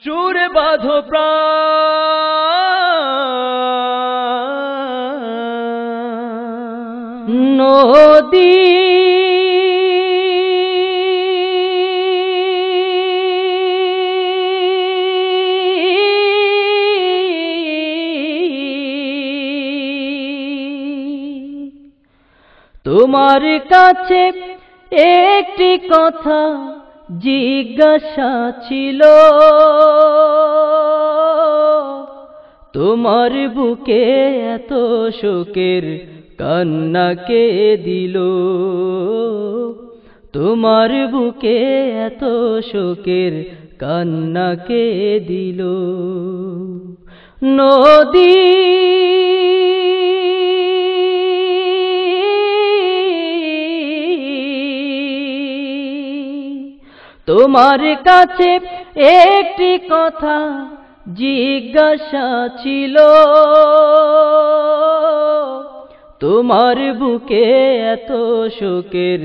সুরে বাঁধো প্রাণ নদী তোমার কাছে একটি কথা জিজ্ঞাসা ছিল, তোমার বুকে এত শোকের কান্না কে দিল, তোমার বুকে এত শোকের কান্না কে দিল। নদী তোমার কাছে একটি কথা জিজ্ঞাসা ছিল, তোমার বুকে এত শোকের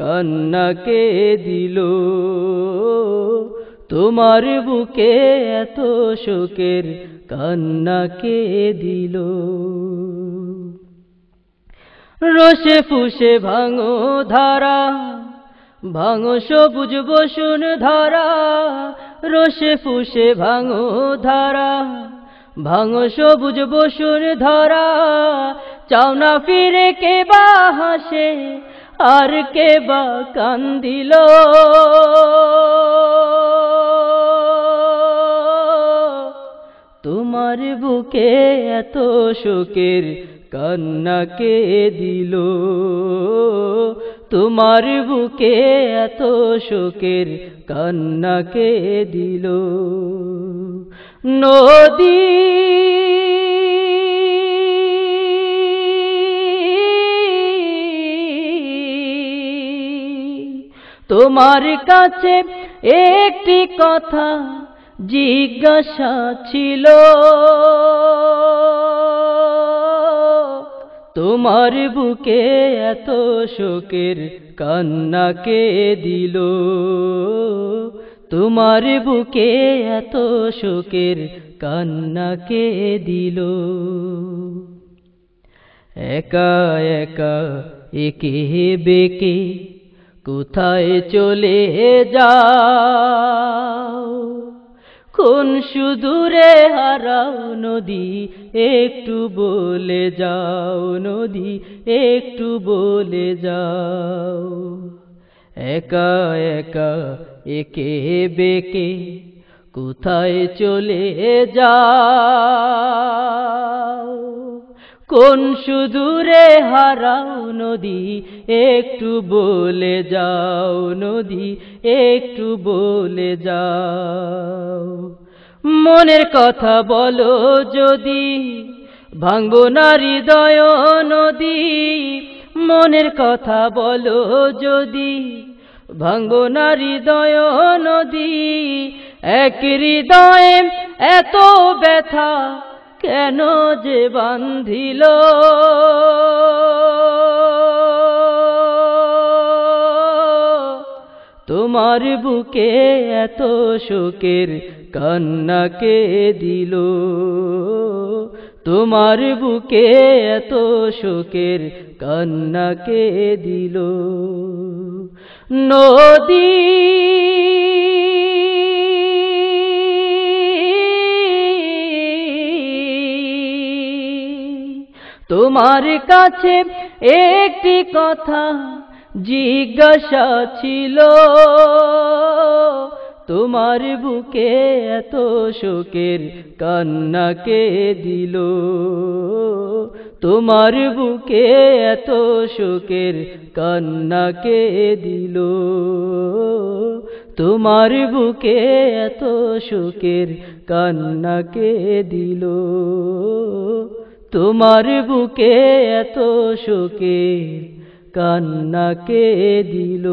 কান্না কে দিল, তোমার বুকে এত শোকের কান্না কে দিল। রোষে ফুসে ভাঙো ধারা, ভাঙো সবুজ বসুন ধারা, রোষে ফুসে ভাঙো ধারা, ভাঙো সবুজ বসুন ধারা। চাও না ফিরে কে বা হাসে আর কে বা কান্দিল, তোমার বুকে এত শোকের কান্না কে দিল, তোমার বুকে এত শোকের কান্না কে দিল। নদী তোমার কাছে একটি কথা জিজ্ঞাসা ছিল, তোমার বুকে এত শোকের কান্না কে দিল, তোমার বুকে এত শোকের কান্না কে দিল। একা একা একে বেকে কোথায় চলে যাও, কোন সুদূরে হারাও নদী একটু বলে যাও, নদী একটু বলে যাও। একা একা একে বেকে কোথায় চলে যাও, কোন সুদূরে হারাও নদী একটু বলে যাও, নদী একটু বলে যাও। মনের কথা বলো যদি ভাঙবো না হৃদয় নদী, মনের কথা বলো যদি ভাঙবো না হৃদয় নদী। এক হৃদয়ে এত ব্যথা কেন যে বান্ধিল, তোমার বুকে এত শোকের কান্না কে দিল, তোমার বুকে এত শোকের কান্না কে দিল। নদী তোমার কাছে একটি কথা জিজ্ঞাসা ছিল, তোমার বুকে এত শোকের কান্না কে দিল, তোমার বুকে এত শোকের কান্না কে দিল, তোমার বুকে এত শোকের কান্না কে দিল, তোমার বুকে এত শোকের কান্না কে দিল।